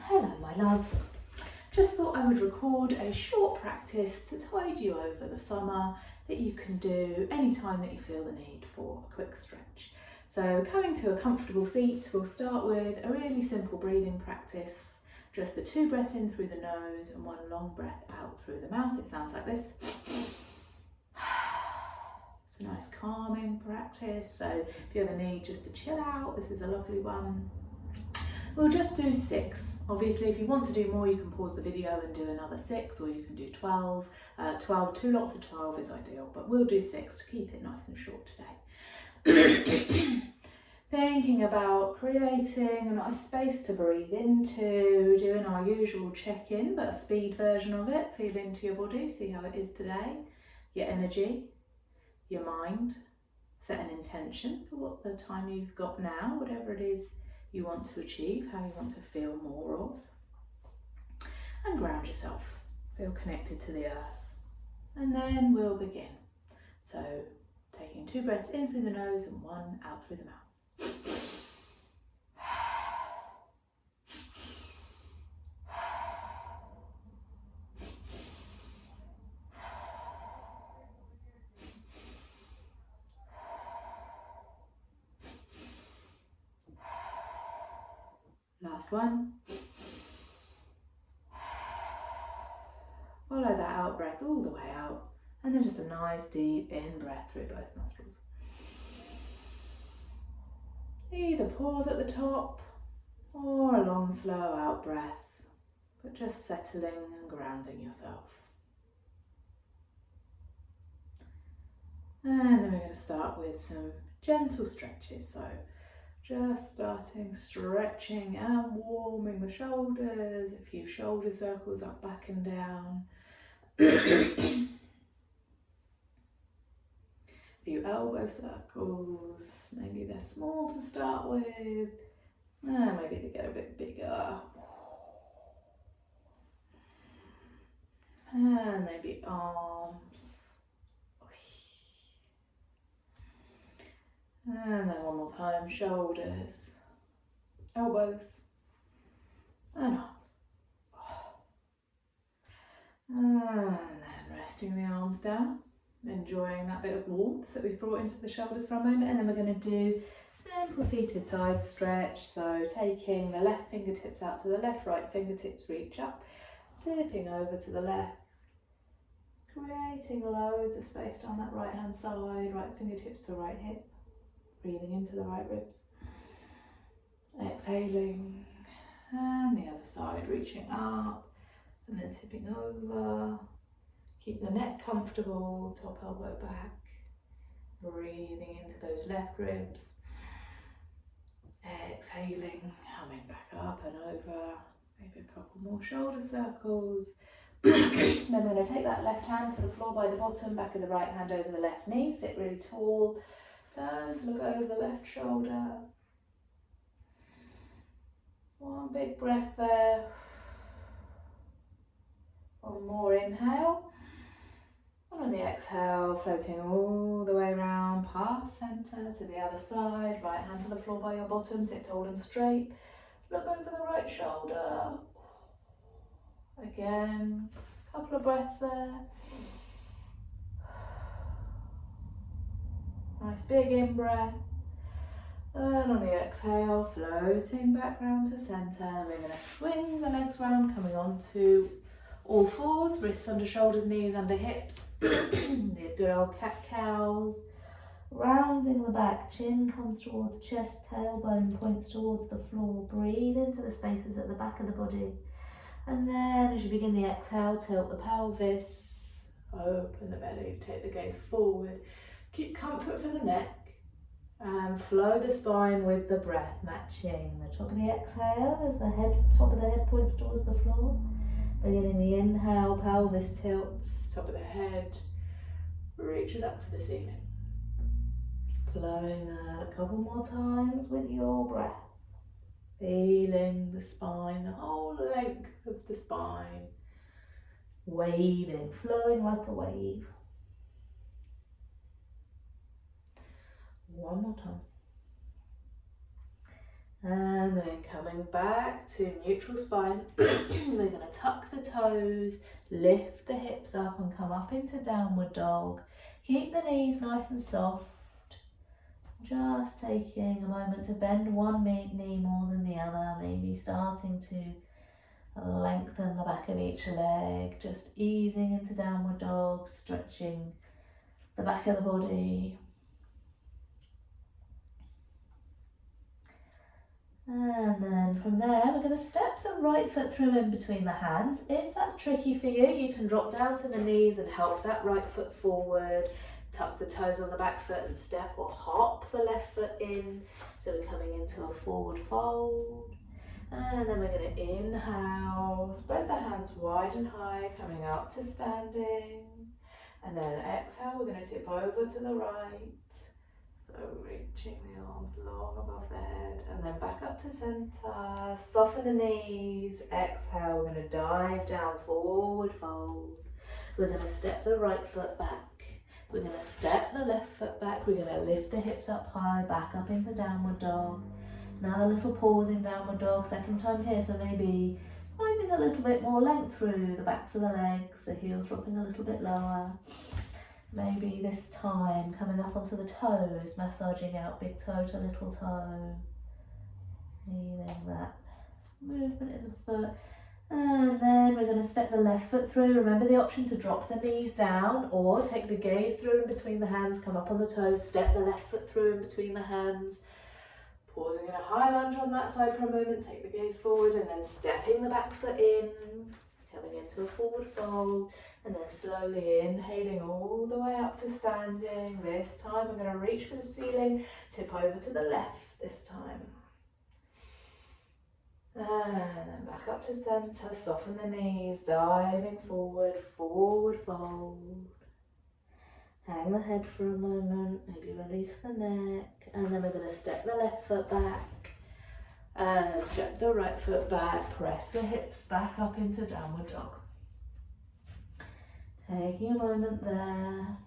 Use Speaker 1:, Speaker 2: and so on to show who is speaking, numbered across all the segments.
Speaker 1: Hello my loves, just thought I would record a short practice to tide you over the summer that you can do anytime that you feel the need for a quick stretch. So coming to a comfortable seat, we'll start with a really simple breathing practice, just the 2 breaths in through the nose and 1 long breath out through the mouth. It sounds like this. It's a nice calming practice, so if you ever need just to chill out, this is a lovely one. We'll just do 6. Obviously, if you want to do more, you can pause the video and do another 6, or you can do 12. 12, 2 lots of 12 is ideal, but we'll do 6 to keep it nice and short today. Thinking about creating a nice space to breathe into, doing our usual check-in, but a speed version of it. Feel into your body, see how it is today, your energy, your mind. Set an intention for what the time you've got now, whatever it is you want to achieve, how you want to feel more of, and ground yourself, feel connected to the earth, and then we'll begin. So taking 2 breaths in through the nose and 1 out through the mouth. Last one. Follow that out breath all the way out, and then just a nice deep in breath through both nostrils. Either pause at the top or a long slow out breath, but just settling and grounding yourself. And then we're going to start with some gentle stretches. So just starting stretching and warming the shoulders, a few shoulder circles up, back and down. A few elbow circles, maybe they're small to start with, maybe they get a bit bigger. And maybe arms. And then one more time, shoulders, elbows, and arms. And then resting the arms down, enjoying that bit of warmth that we've brought into the shoulders for a moment. And then we're going to do simple seated side stretch. So taking the left fingertips out to the left, right fingertips reach up, dipping over to the left, creating loads of space down that right hand side, right fingertips to right hip. Breathing into the right ribs, exhaling, and the other side, reaching up and then tipping over. Keep the neck comfortable, top elbow back, breathing into those left ribs, exhaling, coming back up and over, maybe a couple more shoulder circles. Then we're going to take that left hand to the floor by the bottom, back of the right hand over the left knee, sit really tall. Turn to look over the left shoulder. One big breath there. One more inhale. And on the exhale, floating all the way around, past centre to the other side. Right hand to the floor by your bottom, sit tall and straight. Look over the right shoulder. Again, a couple of breaths there. Nice big in-breath, and on the exhale, floating back round to centre. We're going to swing the legs round, coming onto all fours, wrists under shoulders, knees under hips. The good old cat-cows. Rounding the back, chin comes towards chest, tailbone points towards the floor. Breathe into the spaces at the back of the body. And then as you begin the exhale, tilt the pelvis, open the belly, take the gaze forward. Keep comfort for the neck and flow the spine with the breath, matching the top of the exhale as the top of the head points towards the floor. Beginning the inhale, pelvis tilts, top of the head reaches up for the ceiling. Flowing that a couple more times with your breath. Feeling the spine, the whole length of the spine waving, flowing like a wave. One more time. And then coming back to neutral spine, we're going to tuck the toes, lift the hips up and come up into downward dog. Keep the knees nice and soft. Just taking a moment to bend one knee more than the other, maybe starting to lengthen the back of each leg, just easing into downward dog, stretching the back of the body. And then from there, we're going to step the right foot through in between the hands. If that's tricky for you, you can drop down to the knees and help that right foot forward. Tuck the toes on the back foot and step or hop the left foot in. So we're coming into a forward fold. And then we're going to inhale, spread the hands wide and high, coming up to standing. And then exhale, we're going to tip over to the right. So reaching the arms long above the head, and then back up to center. Soften the knees. Exhale, we're going to dive down, forward fold. We're going to step the right foot back. We're going to step the left foot back. We're going to lift the hips up high, back up into downward dog. Now a little pause in downward dog, second time here, so maybe finding a little bit more length through the backs of the legs, the heels dropping a little bit lower. Maybe this time coming up onto the toes, massaging out big toe to little toe. Feeling that movement in the foot. And then we're going to step the left foot through. Remember the option to drop the knees down or take the gaze through in between the hands, come up on the toes, step the left foot through in between the hands. Pausing in a high lunge on that side for a moment, take the gaze forward and then stepping the back foot in, coming into a forward fold. And then slowly inhaling all the way up to standing. This time we're going to reach for the ceiling, tip over to the left this time. And then back up to center, soften the knees, diving forward, forward fold. Hang the head for a moment, maybe release the neck. And then we're going to step the left foot back. And step the right foot back, press the hips back up into downward dog. Taking a moment there.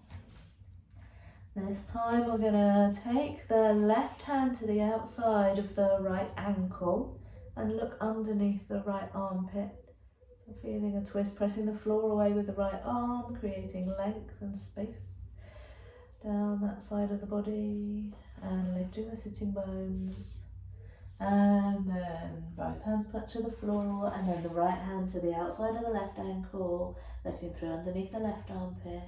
Speaker 1: This time we're going to take the left hand to the outside of the right ankle and look underneath the right armpit. So feeling a twist, pressing the floor away with the right arm, creating length and space down that side of the body and lifting the sitting bones. And then both hands touch to the floor, and then the right hand to the outside of the left ankle, looking through underneath the left armpit.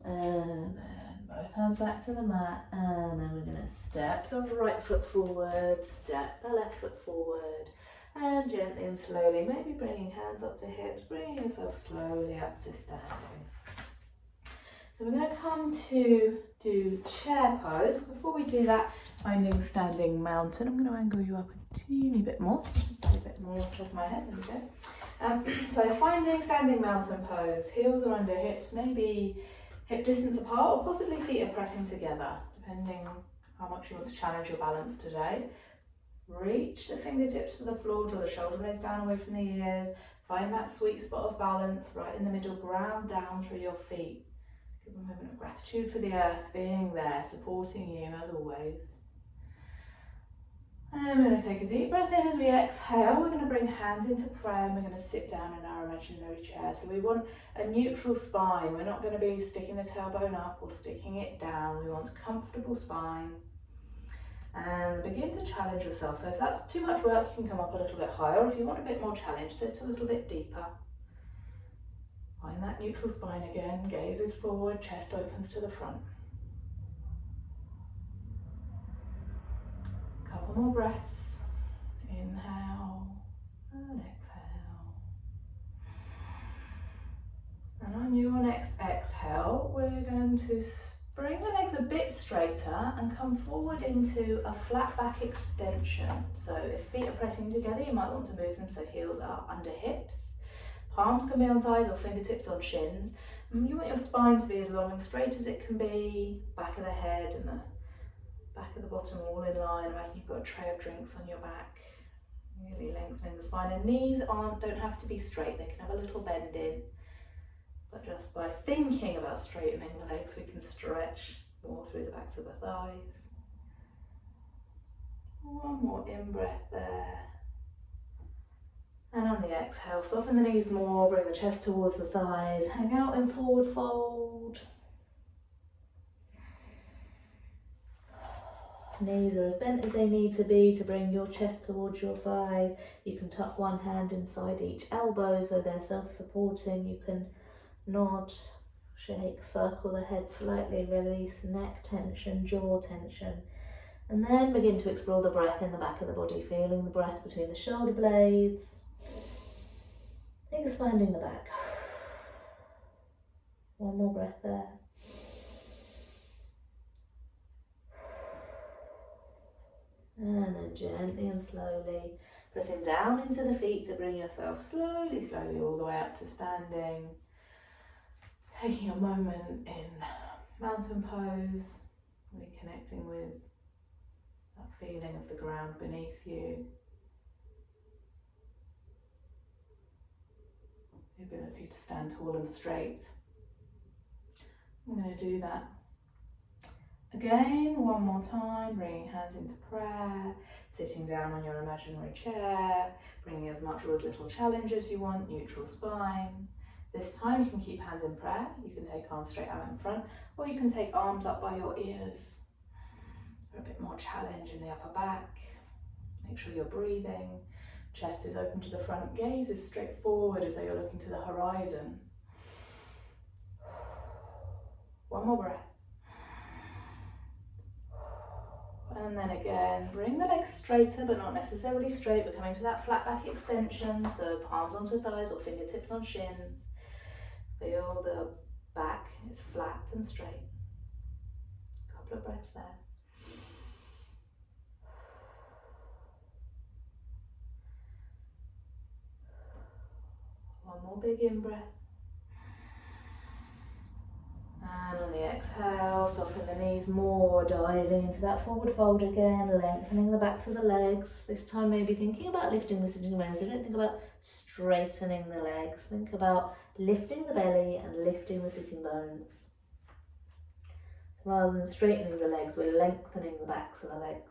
Speaker 1: And then both hands back to the mat, and then we're going to step the right foot forward, step the left foot forward, and gently and slowly, maybe bringing hands up to hips, bringing yourself slowly up to standing. So we're going to come to do chair pose. Before we do that, finding standing mountain. I'm going to angle you up a teeny bit more. A bit more off the top of my head. There we go. So finding standing mountain pose. Heels are under hips, maybe hip distance apart, or possibly feet are pressing together, depending how much you want to challenge your balance today. Reach the fingertips for the floor, draw the shoulder blades down away from the ears. Find that sweet spot of balance right in the middle, ground down through your feet. Give a moment of gratitude for the earth being there, supporting you as always. And we're going to take a deep breath in as we exhale. We're going to bring hands into prayer and we're going to sit down in our imaginary chair. So we want a neutral spine. We're not going to be sticking the tailbone up or sticking it down. We want a comfortable spine. And begin to challenge yourself. So if that's too much work, you can come up a little bit higher. Or if you want a bit more challenge, sit a little bit deeper. Find that neutral spine again, gazes forward, chest opens to the front. Couple more breaths. Inhale and exhale. And on your next exhale, we're going to bring the legs a bit straighter and come forward into a flat back extension. So if feet are pressing together, you might want to move them so heels are under hips. Palms can be on thighs or fingertips on shins. You want your spine to be as long and straight as it can be, back of the head and the back of the bottom all in line. Imagine you've got a tray of drinks on your back. Really lengthening the spine, and knees don't have to be straight, they can have a little bend in. But just by thinking about straightening the legs, we can stretch more through the backs of the thighs. One more in-breath there. And on the exhale, soften the knees more, bring the chest towards the thighs, hang out in forward fold. Knees are as bent as they need to be to bring your chest towards your thighs. You can tuck one hand inside each elbow so they're self-supporting. You can nod, shake, circle the head slightly, release neck tension, jaw tension. And then begin to explore the breath in the back of the body, feeling the breath between the shoulder blades, expanding the back. One more breath there. And then gently and slowly pressing down into the feet to bring yourself slowly, slowly all the way up to standing. Taking a moment in mountain pose, reconnecting with that feeling of the ground beneath you. The ability to stand tall and straight. I'm going to do that again, one more time, bringing hands into prayer, sitting down on your imaginary chair, bringing as much or as little challenge as you want, neutral spine. This time you can keep hands in prayer, you can take arms straight out in front, or you can take arms up by your ears for a bit more challenge in the upper back. Make sure you're breathing, chest is open to the front, gaze is straight forward as though you're looking to the horizon. One more breath. And then again, bring the legs straighter, but not necessarily straight. We're coming to that flat back extension, so palms onto thighs or fingertips on shins. Feel the back is flat and straight. A couple of breaths there. One more big in-breath. And on the exhale, soften the knees more, diving into that forward fold again, lengthening the backs of the legs. This time maybe thinking about lifting the sitting bones. So don't think about straightening the legs. Think about lifting the belly and lifting the sitting bones. Rather than straightening the legs, we're lengthening the backs of the legs.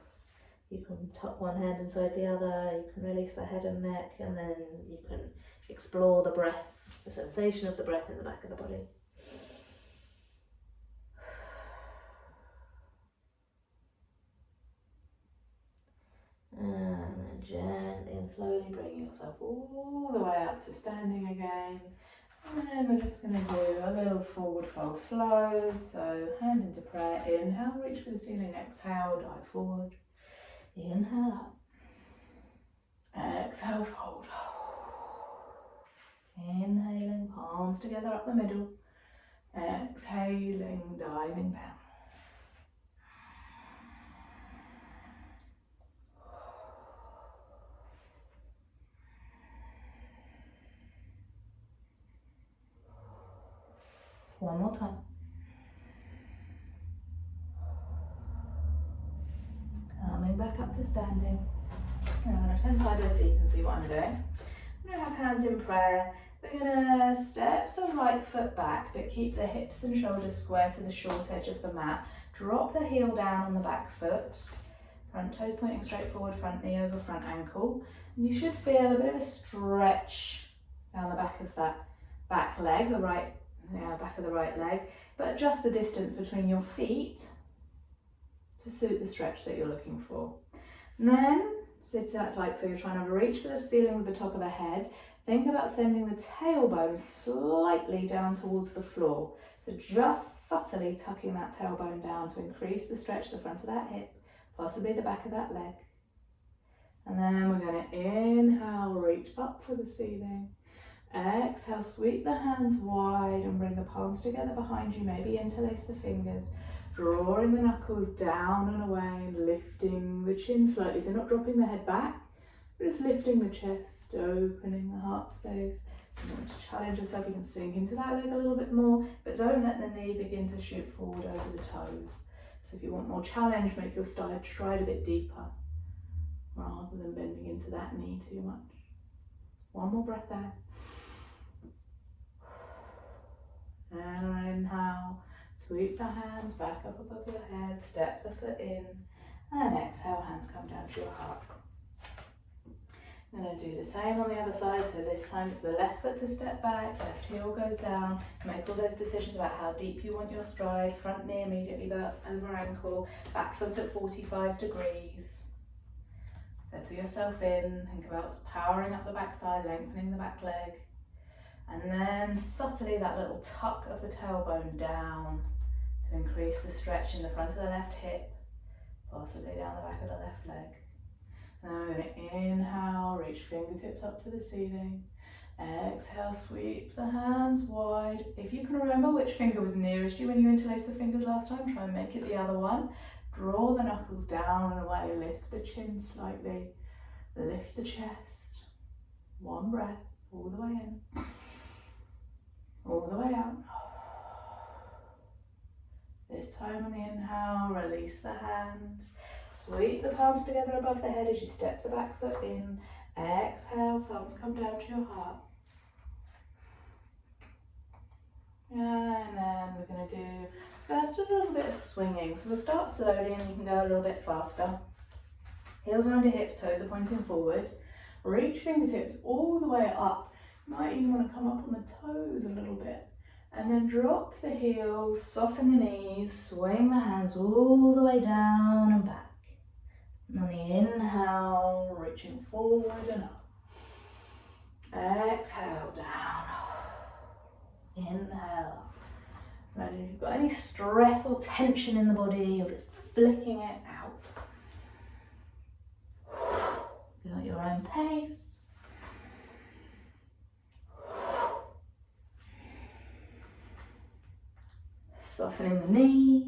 Speaker 1: You can tuck one hand inside the other, you can release the head and neck, and then you can explore the breath, the sensation of the breath in the back of the body. And then gently and slowly bringing yourself all the way up to standing again. And then we're just going to do a little forward fold flow. So hands into prayer, inhale, reach for the ceiling, exhale, dive forward. Inhale up. Exhale, fold. Inhaling, palms together up the middle. Exhaling, diving down. One more time. Coming back up to standing. And I'm going to turn sideways so you can see what I'm doing. I'm going to have hands in prayer. We're going to step the right foot back, but keep the hips and shoulders square to the short edge of the mat. Drop the heel down on the back foot. Front toes pointing straight forward, front knee over front ankle. And you should feel a bit of a stretch down the back of that back leg, back of the right leg, but adjust the distance between your feet to suit the stretch that you're looking for. And then sit out like so you're trying to reach for the ceiling with the top of the head. Think about sending the tailbone slightly down towards the floor. So just subtly tucking that tailbone down to increase the stretch of the front of that hip, possibly the back of that leg. And then we're going to inhale, reach up for the ceiling. Exhale, sweep the hands wide and bring the palms together behind you, maybe interlace the fingers, drawing the knuckles down and away, lifting the chin slightly, so not dropping the head back, but just lifting the chest, opening the heart space. If you want to challenge yourself, you can sink into that leg a little bit more, but don't let the knee begin to shoot forward over the toes. So if you want more challenge, make your stride a bit deeper. rather than bending into that knee too much. One more breath there. And on an inhale, sweep the hands back up above your head, step the foot in, and exhale, hands come down to your heart. I'm going to do the same on the other side, so this time it's the left foot to step back, left heel goes down. Make all those decisions about how deep you want your stride, front knee immediately over ankle, back foot at 45 degrees. Settle yourself in, think about powering up the back thigh, lengthening the back leg. And then subtly that little tuck of the tailbone down to increase the stretch in the front of the left hip, possibly down the back of the left leg. Now we're going to inhale, reach fingertips up to the ceiling. Exhale, sweep the hands wide. If you can remember which finger was nearest you when you interlaced the fingers last time, try and make it the other one. Draw the knuckles down and away, lift the chin slightly, lift the chest. One breath, all the way in. All the way out. This time on the inhale, release the hands. Sweep the palms together above the head as you step the back foot in. Exhale, thumbs come down to your heart. And then we're going to do first a little bit of swinging. So we'll start slowly and you can go a little bit faster. Heels are under hips, toes are pointing forward. Reach fingertips all the way up. Might even want to come up on the toes a little bit. And then drop the heels, soften the knees, swing the hands all the way down and back. And on the inhale, reaching forward and up. Exhale, down. Inhale. Imagine if you've got any stress or tension in the body, you're just flicking it out. Go at your own pace. Softening the knees.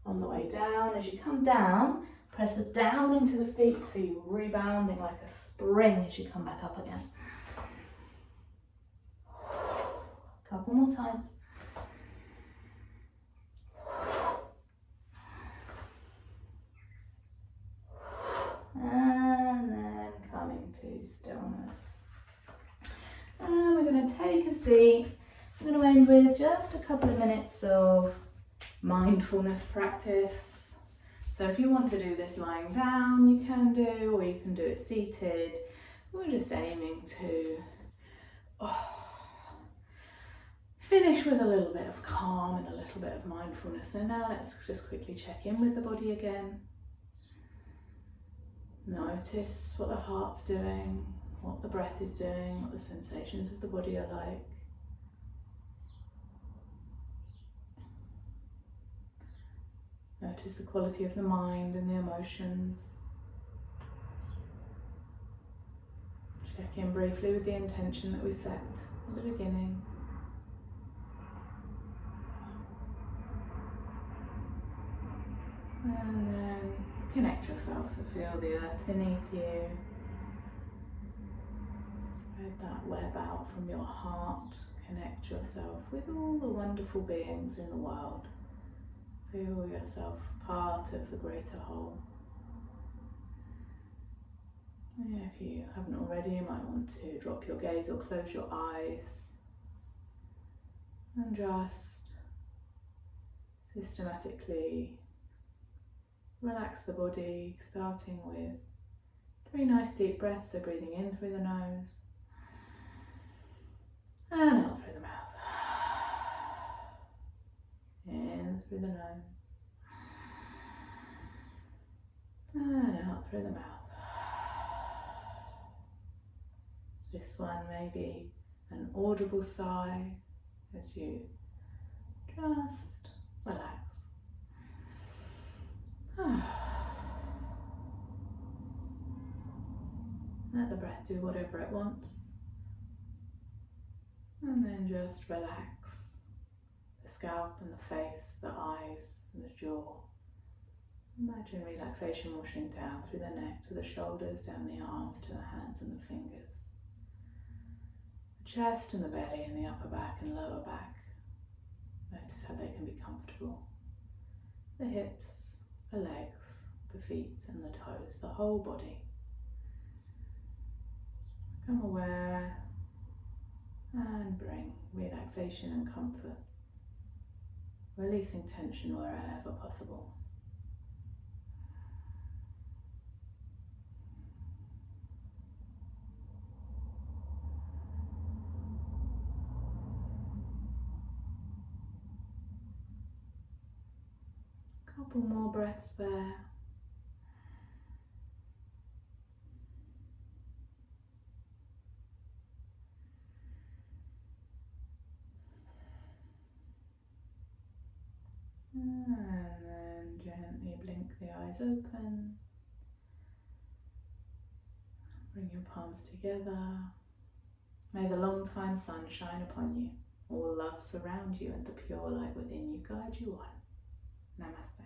Speaker 1: On the way down, as you come down, press it down into the feet so you're rebounding like a spring as you come back up again. Couple more times. And then coming to stillness. And we're going to take a seat. I'm going to end with just a couple of minutes of mindfulness practice. So if you want to do this lying down, you can do, or you can do it seated. We're just aiming to finish with a little bit of calm and a little bit of mindfulness. So now let's just quickly check in with the body again. Notice what the heart's doing, what the breath is doing, what the sensations of the body are like. Notice the quality of the mind and the emotions. Check in briefly with the intention that we set at the beginning. And then connect yourself, so feel the earth beneath you. Spread that web out from your heart. Connect yourself with all the wonderful beings in the world. Feel yourself part of the greater whole. If you haven't already, you might want to drop your gaze or close your eyes and just systematically relax the body, starting with 3 nice deep breaths, so breathing in through the nose and out through the mouth. In through the nose and out through the mouth. This one may be an audible sigh as you just relax. Let the breath do whatever it wants, and then just relax the scalp and the face, the eyes and the jaw. Imagine relaxation washing down through the neck to the shoulders, down the arms to the hands and the fingers. The chest and the belly and the upper back and lower back. Notice how they can be comfortable. The hips, the legs, the feet and the toes, the whole body. Become aware and bring relaxation and comfort, releasing tension wherever possible. Couple more breaths there. And then gently blink the eyes open. Bring your palms together. May the long time sun shine upon you. All love surround you and the pure light within you guide you on. Namaste.